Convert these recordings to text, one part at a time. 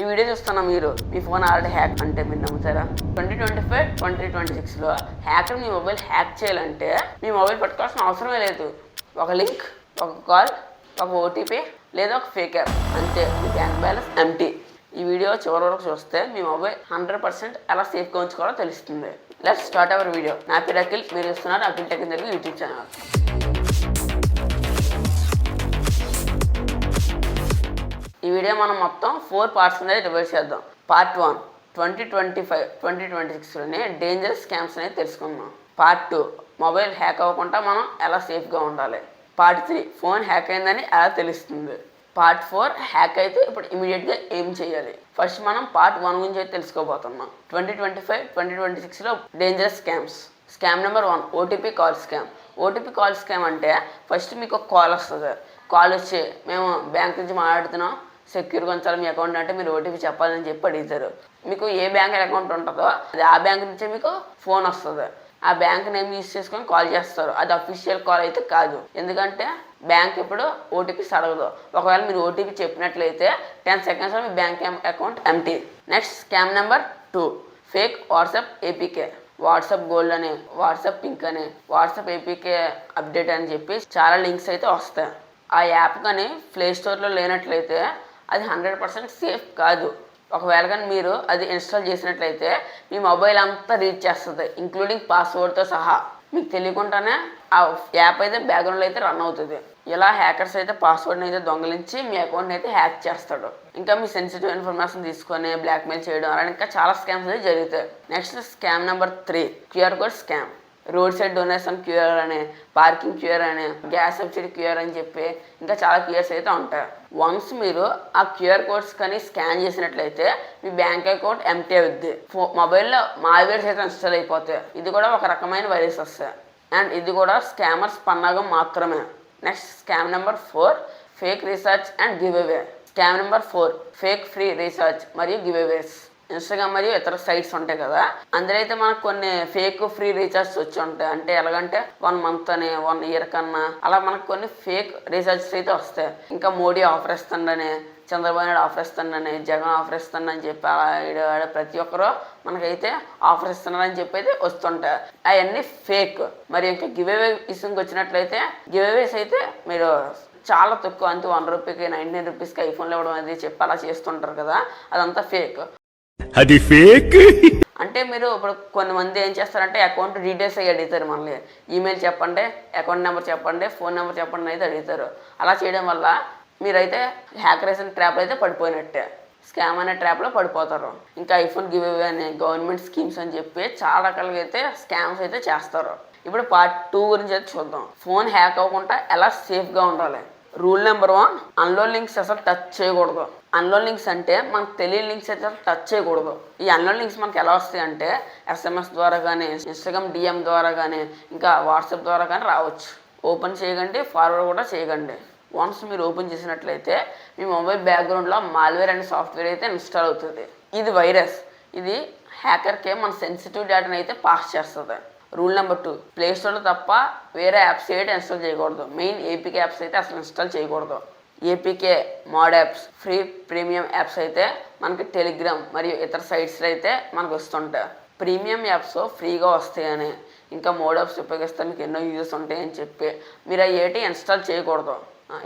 Video చూస్తున్నా మీరు మీ phone already hack అంటే మీరు నమ్ముతారా? 2025, 2026లో హ్యాకర్ మీ మొబైల్ హ్యాక్ చేయాలంటే మీ మొబైల్ పట్టుకోవాల్సిన అవసరమే లేదు. ఒక లింక్, ఒక కాల్, ఒక ఓటీపీ లేదా ఒక ఫేక్ యాప్, అంతే. మీ బ్యాంక్ బ్యాలెన్స్ ఎంటీ. ఈ వీడియో చివరి వరకు చూస్తే మీ మొబైల్ 100% ఎలా సేఫ్గా ఉంచుకోవాలో తెలుస్తుంది. Let's start our video. నా పేరు అఖిల్, మీరు చూస్తున్నారు Akhil tech in Telugu YouTube channel. ఈ వీడియో మనం మొత్తం 4 పార్ట్స్ అనేది డివైడ్ చేద్దాం. పార్ట్ 1 2025, 2026లోనే డేంజరస్ స్కామ్స్ అనేది తెలుసుకుందాం. పార్ట్ 2 మొబైల్ హ్యాక్ అవ్వకుండా మనం ఎలా సేఫ్గా ఉండాలి. పార్ట్ 3 ఫోన్ హ్యాక్ అయిందని ఎలా తెలుస్తుంది. పార్ట్ 4 హ్యాక్ అయితే ఇప్పుడు ఇమీడియట్గా ఏం చేయాలి. ఫస్ట్ మనం పార్ట్ 1 గురించి అయితే తెలుసుకోబోతున్నాం. 2025, 2026లో dangerous scams. Scam number 1 OTP call scam. OTP call scam అంటే ఫస్ట్ మీకు ఒక కాల్ వస్తుంది. కాల్ వచ్చి మేము బ్యాంక్ నుంచి మాట్లాడుతున్నాం, సెక్యూర్గా ఉంచాలి మీ అకౌంట్ అంటే మీరు ఓటీపీ చెప్పాలని చెప్పి అడుగుతారు. మీకు ఏ బ్యాంక్ అకౌంట్ ఉంటుందో అది ఆ బ్యాంక్ నుంచే మీకు ఫోన్ వస్తుంది. ఆ బ్యాంక్ నేమ్ యూజ్ చేసుకొని కాల్ చేస్తారు. అది అఫీషియల్ కాల్ అయితే కాదు, ఎందుకంటే బ్యాంక్ ఇప్పుడు ఓటీపీస్ అడగదు. ఒకవేళ మీరు ఓటీపీ చెప్పినట్లయితే 10 సెకండ్స్లో మీ bank account empty. Next scam number 2 fake WhatsApp APK. WhatsApp gold అని, వాట్సాప్ పింక్ అని, వాట్సాప్ ఏపీకే అప్డేట్ అని చెప్పి చాలా లింక్స్ అయితే వస్తాయి. ఆ యాప్ కానీ ప్లేస్టోర్లో లేనట్లయితే అది 100% సేఫ్ కాదు. ఒకవేళ కానీ మీరు అది ఇన్స్టాల్ చేసినట్లయితే మీ మొబైల్ అంతా రీడ్ చేస్తుంది, ఇంక్లూడింగ్ పాస్వర్డ్తో సహా. మీకు తెలియకుండానే ఆ యాప్ అయితే బ్యాక్గ్రౌండ్లో అయితే రన్ అవుతుంది. ఇలా హ్యాకర్స్ అయితే పాస్వర్డ్ని అయితే దొంగలించి మీ అకౌంట్ని అయితే హ్యాక్ చేస్తాడు. ఇంకా మీ సెన్సిటివ్ ఇన్ఫర్మేషన్ తీసుకొని బ్లాక్మెయిల్ చేయడం అలా ఇంకా చాలా స్కామ్స్ అయితే జరుగుతాయి. Next scam number 3 QR code scam. Road side donation QR అని, పార్కింగ్ క్యూఆర్ అని, గ్యాస్ సబ్సిడీ క్యూఆర్ అని చెప్పి ఇంకా చాలా క్యూఆర్స్ అయితే ఉంటాయి. వన్స్ మీరు ఆ క్యూఆర్ కోడ్స్ కానీ స్కాన్ చేసినట్లయితే మీ బ్యాంక్ అకౌంట్ ఎంటీ అవుద్ది. మొబైల్లో మాల్వేర్స్ అయితే ఇన్స్టాల్ అయిపోతాయి. ఇది కూడా ఒక రకమైన వైరస్ వస్తాయి. అండ్ ఇది కూడా స్కామర్స్ పన్నాగం మాత్రమే. Next scam number 4 fake recharge and give away. Scam number 4 fake free recharge మరియు గివ్ అవేస్. ఇన్స్టాగ్రామ్ మరియు ఇతర సైట్స్ ఉంటాయి కదా, అందులో అయితే మనకు కొన్ని ఫేక్ ఫ్రీ రీఛార్జ్ వచ్చి ఉంటాయి. అంటే ఎలాగంటే 1 మంత్ అని, 1 ఇయర్ కన్నా అలా మనకు కొన్ని ఫేక్ రీఛార్జెస్ అయితే వస్తాయి. ఇంకా మోడీ ఆఫర్ ఇస్తుండని, చంద్రబాబు నాయుడు ఆఫర్ ఇస్తుండని, జగన్ ఆఫర్ ఇస్తుండని చెప్పి అలా ప్రతి ఒక్కరు మనకైతే ఆఫర్ ఇస్తున్నారని చెప్పి అయితే వస్తుంటాయి. అవన్నీ ఫేక్. మరి ఇంకా గివ్ అవే ఇష్యూకి వచ్చినట్లయితే గివ్ అవేస్ అయితే మీరు చాలా తక్కువ, అంతే 1 రూపీకి 99 రూపీస్కి ఐఫోన్లు ఇవ్వడం అనేది చెప్పి అలా చేస్తుంటారు కదా, అదంతా ఫేక్. అది ఫేక్. అంటే మీరు ఇప్పుడు కొంతమంది ఏం చేస్తారంటే అకౌంట్ డీటెయిల్స్ అయ్యి అడుగుతారు. మళ్ళీ ఈమెయిల్ చెప్పండి, అకౌంట్ నెంబర్ చెప్పండి, ఫోన్ నెంబర్ చెప్పండి అయితే అడుగుతారు. అలా చేయడం వల్ల మీరైతే హ్యాకరేషన్ ట్రాప్లో అయితే పడిపోయినట్టే, స్కామ్ అనే ట్రాప్లో పడిపోతారు. ఇంకా ఐఫోన్ గివ్ అవే అని, గవర్నమెంట్ స్కీమ్స్ అని చెప్పి చాలా రకాలుగా అయితే స్కామ్స్ అయితే చేస్తారు. ఇప్పుడు పార్ట్ 2 గురించి అయితే చూద్దాం. ఫోన్ హ్యాక్ అవ్వకుండా ఎలా సేఫ్గా ఉండాలి. రూల్ నెంబర్ 1 అన్లోన్ లింక్స్ అసలు టచ్ చేయకూడదు. అన్లోన్ లింక్స్ అంటే మనకు తెలియని లింక్స్ అయితే టచ్ చేయకూడదు. ఈ అన్లోన్ లింక్స్ మనకి ఎలా వస్తాయి అంటే SMS ద్వారా కానీ, ఇన్స్టాగ్రామ్ DM ద్వారా కానీ, ఇంకా వాట్సాప్ ద్వారా కానీ రావచ్చు. ఓపెన్ చేయకండి, ఫార్వర్డ్ కూడా చేయకండి. వన్స్ మీరు ఓపెన్ చేసినట్లయితే మీ మొబైల్ బ్యాక్గ్రౌండ్లో మాల్వేర్ అనే సాఫ్ట్వేర్ అయితే ఇన్స్టాల్ అవుతుంది. ఇది వైరస్. ఇది హ్యాకర్కే మన సెన్సిటివ్ డేటాను అయితే పాస్ చేస్తుంది. రూల్ నెంబర్ 2 ప్లేస్టోర్లో తప్ప వేరే యాప్స్ అయితే ఇన్స్టాల్ చేయకూడదు. మెయిన్ ఏపీకే యాప్స్ అయితే అసలు ఇన్స్టాల్ చేయకూడదు. APK mode apps, free premium apps అయితే మనకి టెలిగ్రామ్ మరియు ఇతర సైట్స్లో అయితే మనకు వస్తుంటాయి. ప్రీమియం యాప్స్ ఫ్రీగా వస్తాయని, ఇంకా మోడ్ యాప్స్ ఉపయోగిస్తే మీకు ఎన్నో యూజెస్ ఉంటాయని చెప్పి మీరు అవి ఇన్స్టాల్ చేయకూడదు.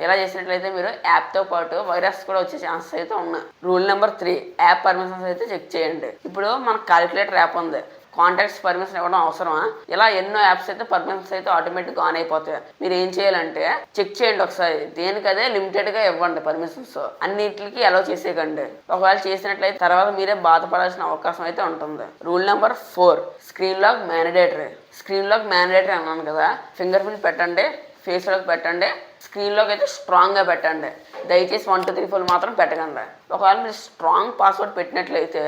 ఇలా చేసినట్లయితే మీరు యాప్తో పాటు వైరస్ కూడా వచ్చే ఛాన్సెస్ అయితే ఉన్నాయి. రూల్ నెంబర్ 3 యాప్ పర్మిషన్స్ అయితే చెక్ చేయండి. ఇప్పుడు మనకు క్యాలిక్యులేటర్ యాప్ ఉంది, కాంటాక్ట్స్ పర్మిషన్ ఇవ్వడం అవసరమా? ఇలా ఎన్నో యాప్స్ అయితే పర్మిషన్స్ అయితే ఆటోమేటిక్గా ఆన్ అయిపోతాయి. మీరు ఏం చేయాలంటే చెక్ చేయండి ఒకసారి, దేనికదే లిమిటెడ్గా ఇవ్వండి పర్మిషన్స్, అన్నిటికి అలౌ చేసేయకండి. ఒకవేళ చేసినట్లయితే తర్వాత మీరే బాధపడాల్సిన అవకాశం అయితే ఉంటుంది. Rule number 4 screen lock mandatory. Screen lock mandatory అన్నాను కదా, ఫింగర్ ప్రింట్ పెట్టండి, ఫేస్ లాక్ పెట్టండి, స్క్రీన్లోకి అయితే స్ట్రాంగ్గా పెట్టండి. దయచేసి 1 2 3 4 మాత్రం పెట్టకండి. ఒకవేళ మీరు స్ట్రాంగ్ పాస్వర్డ్ పెట్టినట్లయితే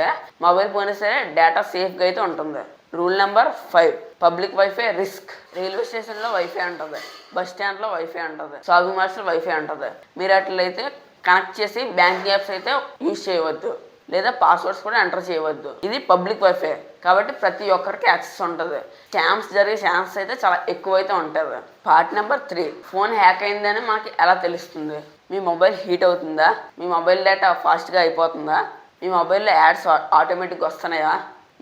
మొబైల్ పోయినా సరే డేటా సేఫ్గా అయితే ఉంటుంది. Rule number 5 public wifi risk. Railway స్టేషన్లో వైఫై ఉంటుంది, బస్ స్టాండ్లో వైఫై ఉంటుంది, షాపింగ్ మాల్స్లో వైఫై ఉంటుంది. మీరు అట్లయితే కనెక్ట్ చేసి బ్యాంకింగ్ యాప్స్ అయితే యూజ్ చేయవద్దు, లేదా పాస్వర్డ్స్ కూడా ఎంటర్ చేయవద్దు. ఇది పబ్లిక్ వైఫై కాబట్టి ప్రతి ఒక్కరికి యాక్సెస్ ఉంటుంది. స్కామ్స్ జరిగే ఛాన్సెస్ అయితే చాలా ఎక్కువైతే ఉంటుంది. పార్ట్ నెంబర్ 3 ఫోన్ హ్యాక్ అయిందని మనకి ఎలా తెలుస్తుంది. మీ మొబైల్ హీట్ అవుతుందా, మీ మొబైల్ డేటా ఫాస్ట్గా అయిపోతుందా, మీ మొబైల్లో యాడ్స్ ఆటోమేటిక్గా వస్తున్నాయా,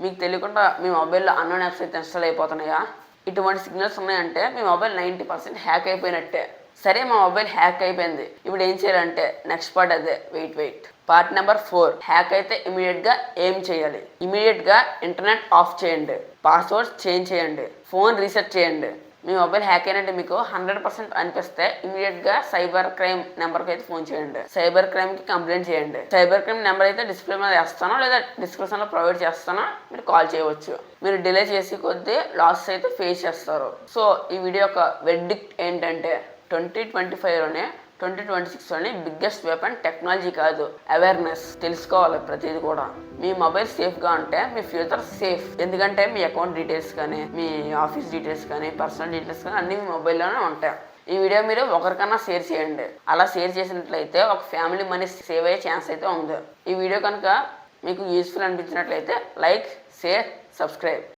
మీకు తెలియకుండా మీ మొబైల్లో అన్నోన్ యాప్స్ అయితే ఇన్స్టాల్ అయిపోతున్నాయా, ఇటువంటి సిగ్నల్స్ ఉన్నాయంటే మీ మొబైల్ 90% హ్యాక్ అయిపోయినట్టే. సరే మా మొబైల్ హ్యాక్ అయిపోయింది, ఇప్పుడు ఏం చేయాలంటే నెక్స్ట్ పార్ట్ అదే. Wait part number 4. హ్యాక్ అయితే ఇమీడియట్గా ఏం చేయాలి? ఇమీడియట్గా ఇంటర్నెట్ ఆఫ్ చేయండి, పాస్వర్డ్స్ చేంజ్ చేయండి, ఫోన్ రీసెట్ చేయండి. మీ మొబైల్ హ్యాక్ అయినట్టు మీకు 100% అనిపిస్తే ఇమీడియట్గా సైబర్ క్రైమ్ నెంబర్కి అయితే ఫోన్ చేయండి, సైబర్ క్రైమ్కి కంప్లైంట్ చేయండి. సైబర్ క్రైమ్ నెంబర్ అయితే డిస్ప్లే మీద వేస్తానో లేదా డిస్క్రిప్షన్లో ప్రొవైడ్ చేస్తానో, మీరు కాల్ చేయవచ్చు. మీరు డిలే చేసి కొద్దీ లాస్ అయితే ఫేస్ చేస్తారు. సో ఈ వీడియో యొక్క వెర్డిక్ట్ ఏంటంటే 2025లోనే 2026లోనే బిగ్గెస్ట్ వెపన్ టెక్నాలజీ కాదు, అవేర్నెస్. తెలుసుకోవాలి ప్రతిదీ కూడా. మీ మొబైల్ సేఫ్గా ఉంటే మీ ఫ్యూచర్ సేఫ్. ఎందుకంటే మీ అకౌంట్ డీటెయిల్స్ కానీ, మీ ఆఫీస్ డీటెయిల్స్ కానీ, పర్సనల్ డీటెయిల్స్ కానీ అన్నీ మీ మొబైల్లోనే ఉంటాయి. ఈ వీడియో మీరు ఒకరికన్నా షేర్ చేయండి. అలా షేర్ చేసినట్లయితే ఒక ఫ్యామిలీ మనీ సేవ్ అయ్యే ఛాన్స్ అయితే ఉంది. ఈ వీడియో కనుక మీకు యూస్ఫుల్ అనిపించినట్లయితే లైక్, షేర్, సబ్స్క్రైబ్.